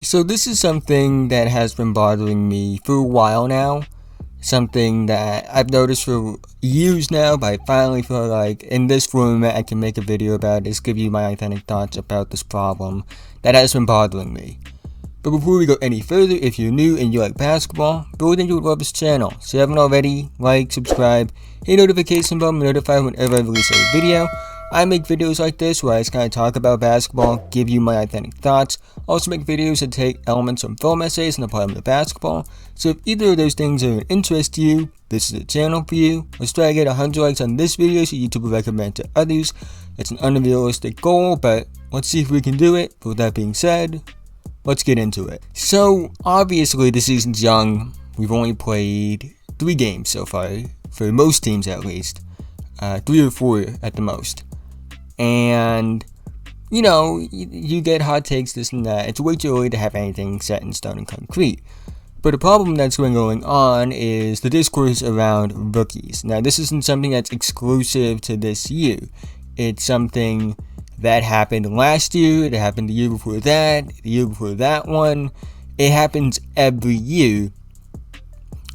So this is something that has been bothering me for a while now. Something that I've noticed for years now, but I finally feel like in this format I can make a video about this, give you my authentic thoughts about this problem that has been bothering me. But before we go any further, if you're new and you like basketball, go ahead and you would love this channel. So if you haven't already, like, subscribe, hit the notification bell, and be notified whenever I release a video. I make videos like this where I just kind of talk about basketball, give you my authentic thoughts. Also make videos that take elements from film essays and apply them to basketball. So if either of those things are of interest to you, this is the channel for you. Let's try to get 100 likes on this video so YouTube will recommend it to others. It's an unrealistic goal, but let's see if we can do it. But with that being said, let's get into it. So obviously the season's young. We've only played 3 games so far, for most teams at least. 3 or 4 at the most. And, you know, you get hot takes, this and that. It's way too early to have anything set in stone and concrete. But the problem that's been going on is the discourse around rookies. Now, this isn't something that's exclusive to this year. It's something that happened last year, it happened the year before that, the year before that one. It happens every year.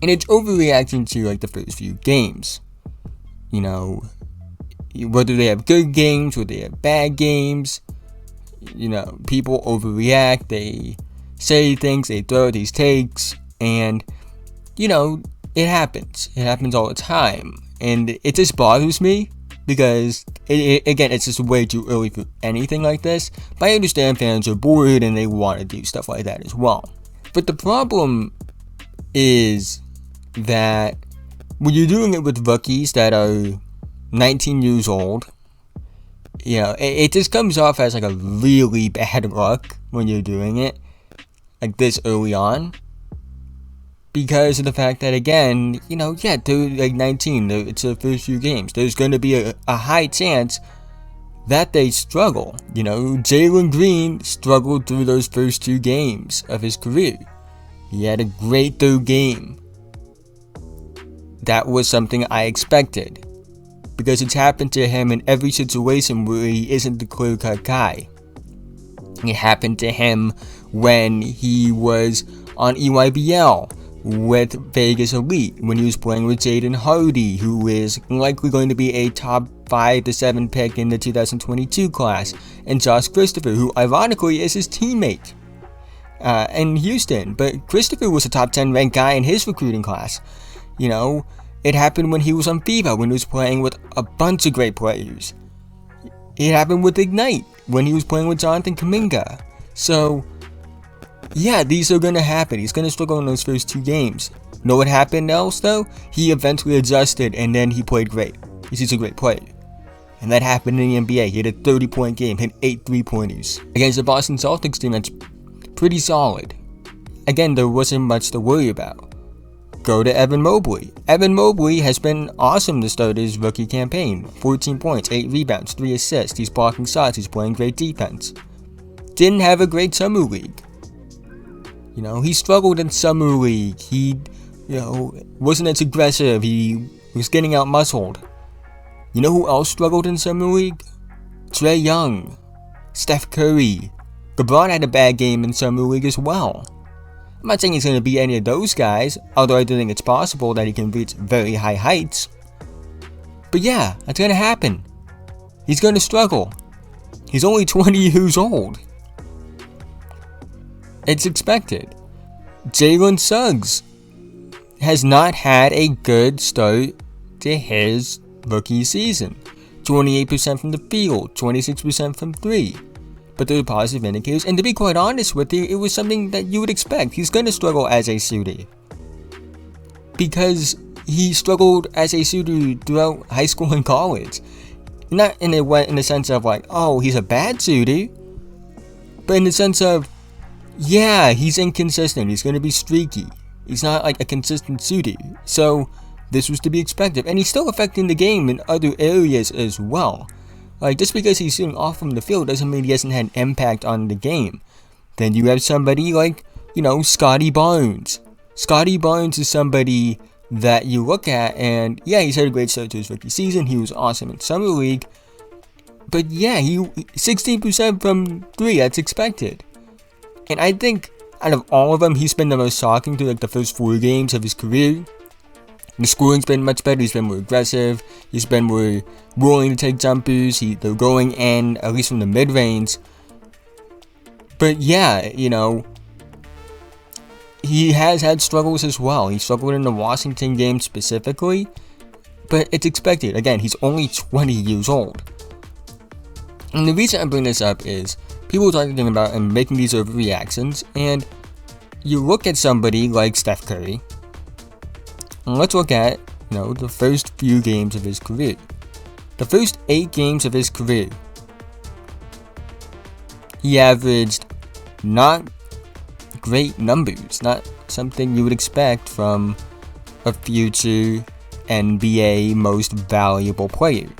And it's overreacting to, like, the first few games. You know, whether they have good games, whether they have bad games, you know, people overreact, they say things, they throw these takes, and, you know, it happens all the time, and it just bothers me, because, again, it's just way too early for anything like this, but I understand fans are bored, and they want to do stuff like that as well. But the problem is that when you're doing it with rookies that are 19 years old, you know, it just comes off as like a really bad look when you're doing it like this early on, because of the fact that, again, you know, yeah, they're like 19, it's the first few games, there's going to be a high chance that they struggle. You know, Jalen Green struggled through those first 2 games of his career. He had a great 3rd game. That was something I expected, because it's happened to him in every situation where he isn't the clear-cut guy. It happened to him when he was on EYBL with Vegas Elite, when he was playing with Jaden Hardy, who is likely going to be a top 5 to 7 pick in the 2022 class, and Josh Christopher, who ironically is his teammate in Houston, but Christopher was a top 10 ranked guy in his recruiting class. You know, it happened when he was on FIBA, when he was playing with a bunch of great players. It happened with Ignite, when he was playing with Jonathan Kuminga. So, yeah, these are going to happen. He's going to struggle in those first 2 games. Know what happened else, though? He eventually adjusted, and then he played great. He's just a great player. And that happened in the NBA. He had a 30-point game, hit 8 3-pointers against the Boston Celtics team that's pretty solid. Again, there wasn't much to worry about. Go to Evan Mobley. Evan Mobley has been awesome to start his rookie campaign. 14 points, 8 rebounds, 3 assists. He's blocking shots. He's playing great defense. Didn't have a great summer league. You know, he struggled in summer league. He, you know, wasn't as aggressive. He was getting out muscled. You know who else struggled in summer league? Trae Young, Steph Curry. LeBron had a bad game in summer league as well. I'm not saying he's going to be any of those guys, although I do think it's possible that he can reach very high heights. But yeah, that's going to happen. He's going to struggle. He's only 20 years old. It's expected. Jalen Suggs has not had a good start to his rookie season. 28% from the field, 26% from 3. But there are positive indicators, and to be quite honest with you, it was something that you would expect. He's going to struggle as a shooter, because he struggled as a shooter throughout high school and college. Not in the sense of like, oh, he's a bad shooter, but in the sense of, yeah, he's inconsistent. He's going to be streaky. He's not like a consistent shooter. So this was to be expected, and he's still affecting the game in other areas as well. Like, just because he's shooting off from the field doesn't mean he hasn't had an impact on the game. Then you have somebody like, you know, Scotty Barnes. Scotty Barnes is somebody that you look at, and yeah, he's had a great start to his rookie season. He was awesome in summer league. But yeah, he 16% from 3, that's expected. And I think out of all of them, he's been the most shocking through like the first 4 games of his career. The scoring's been much better. He's been more aggressive. He's been more willing to take jumpers. They're going in, at least from the mid-range. But yeah, you know, he has had struggles as well. He struggled in the Washington game specifically. But it's expected. Again, he's only 20 years old. And the reason I bring this up is people are talking about and making these overreactions. And you look at somebody like Steph Curry. And let's look at, you know, the first few games of his career. The first 8 games of his career, he averaged not great numbers, not something you would expect from a future NBA most valuable player.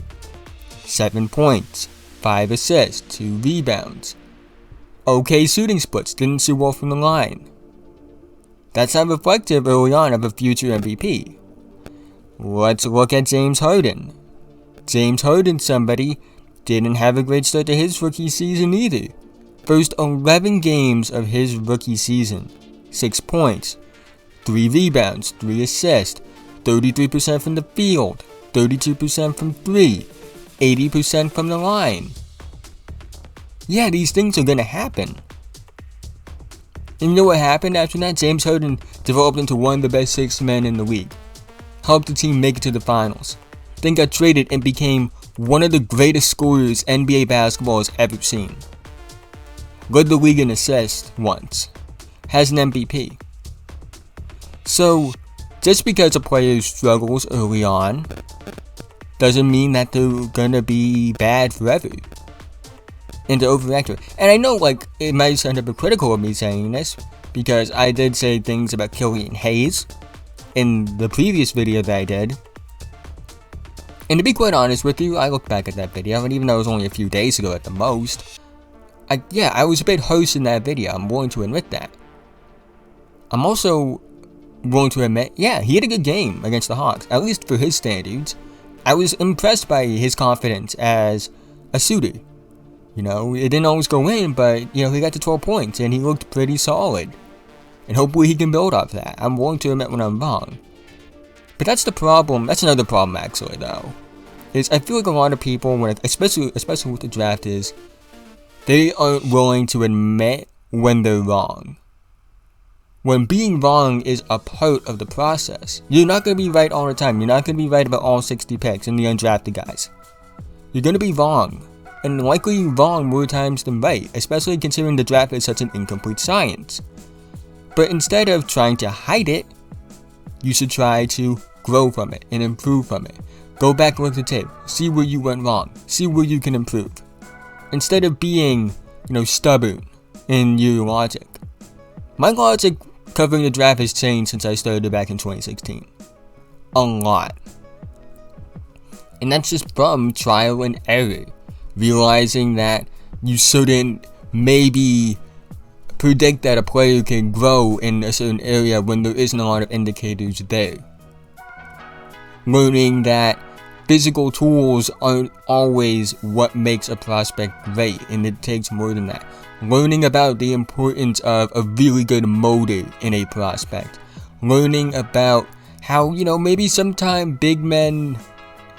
7 points, 5 assists, 2 rebounds. Okay shooting splits, didn't shoot well from the line. That's not reflective early on of a future MVP. Let's look at James Harden. James Harden, somebody, didn't have a great start to his rookie season either. First 11 games of his rookie season, 6 points, 3 rebounds, 3 assists, 33% from the field, 32% from 3, 80% from the line. Yeah, these things are gonna happen. And you know what happened after that? James Harden developed into one of the best 6 men in the league. Helped the team make it to the finals. Then got traded and became one of the greatest scorers NBA basketball has ever seen. Led the league in assists once. Has an MVP. So, just because a player struggles early on, doesn't mean that they're gonna be bad forever. And to overreact to it. And I know, like, it might sound hypocritical of me saying this, because I did say things about Killian Hayes in the previous video that I did. And to be quite honest with you, I look back at that video, and even though it was only a few days ago at the most, I was a bit harsh in that video. I'm willing to admit that. I'm also willing to admit, yeah, he had a good game against the Hawks, at least for his standards. I was impressed by his confidence as a shooter. You know, it didn't always go in, but, you know, he got to 12 points, and he looked pretty solid. And hopefully he can build off that. I'm willing to admit when I'm wrong. But that's the problem. That's another problem, actually, though. Is I feel like a lot of people, when especially with the draft, is they aren't willing to admit when they're wrong. When being wrong is a part of the process. You're not going to be right all the time. You're not going to be right about all 60 picks and the undrafted guys. You're going to be wrong. And likely wrong more times than right, especially considering the draft is such an incomplete science. But instead of trying to hide it, you should try to grow from it and improve from it. Go back and look at the tape, see where you went wrong, see where you can improve. Instead of being, you know, stubborn in your logic. My logic covering the draft has changed since I started back in 2016. A lot. And that's just from trial and error. Realizing that you shouldn't maybe predict that a player can grow in a certain area when there isn't a lot of indicators there. Learning that physical tools aren't always what makes a prospect great, and it takes more than that. Learning about the importance of a really good motor in a prospect. Learning about how, you know, maybe sometimes big men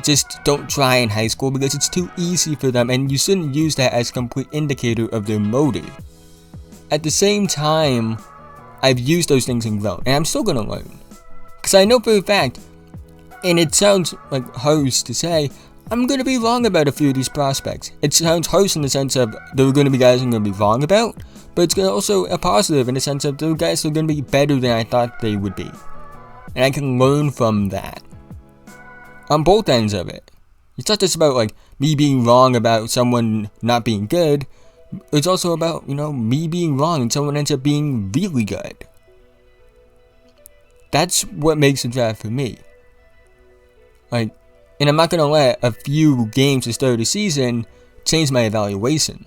just don't try in high school because it's too easy for them, and you shouldn't use that as a complete indicator of their motive. At the same time, I've used those things and grown, and I'm still gonna learn. Because I know for a fact, and it sounds like harsh to say, I'm gonna be wrong about a few of these prospects. It sounds harsh in the sense of there are gonna be guys I'm gonna be wrong about, but it's also a positive in the sense of there are guys that are gonna be better than I thought they would be. And I can learn from that. On both ends of it. It's not just about like me being wrong about someone not being good. It's also about, you know, me being wrong and someone ends up being really good. That's what makes the draft for me. Like, and I'm not gonna let a few games to start the season change my evaluation.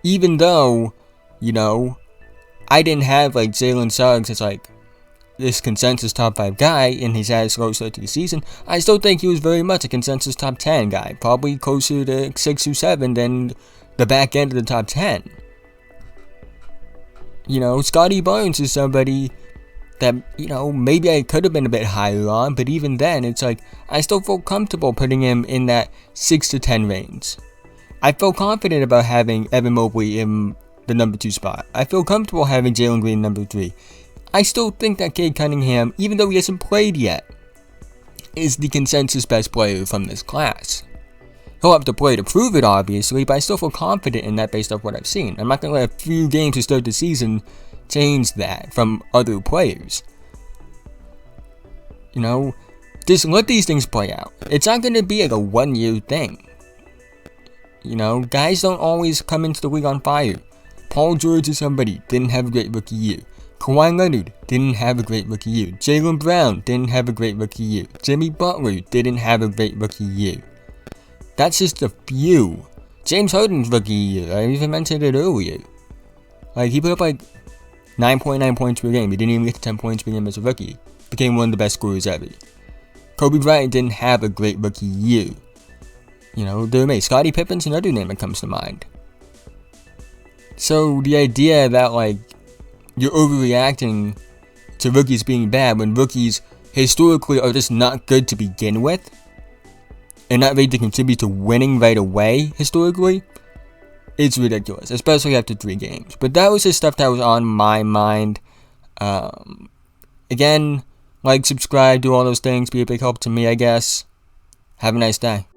Even though, you know, I didn't have like Jalen Suggs as like this consensus top 5 guy, and he's had a slow start to the season, I still think he was very much a consensus top 10 guy. Probably closer to 6 or 7 than the back end of the top 10. Scotty Barnes is somebody that, maybe I could have been a bit higher on, but even then, it's like, I still feel comfortable putting him in that 6 to 10 range. I feel confident about having Evan Mobley in the number 2 spot. I feel comfortable having Jalen Green number 3. I still think that Cade Cunningham, even though he hasn't played yet, is the consensus best player from this class. He'll have to play to prove it, obviously, but I still feel confident in that based off what I've seen. I'm not going to let a few games to start the season change that from other players. Just let these things play out. It's not going to be like a 1-year thing. Guys don't always come into the league on fire. Paul George is somebody, didn't have a great rookie year. Kawhi Leonard didn't have a great rookie year. Jalen Brown didn't have a great rookie year. Jimmy Butler didn't have a great rookie year. That's just a few. James Harden's rookie year, I even mentioned it earlier. He put up 9.9 points per game. He didn't even get to 10 points per game as a rookie. Became one of the best scorers ever. Kobe Bryant didn't have a great rookie year. There may. Scottie Pippen's another name that comes to mind. So the idea that you're overreacting to rookies being bad when rookies historically are just not good to begin with, and not ready to contribute to winning right away historically, it's ridiculous, especially after 3 games. But that was just stuff that was on my mind. Again, subscribe, do all those things, be a big help to me, I guess. Have a nice day.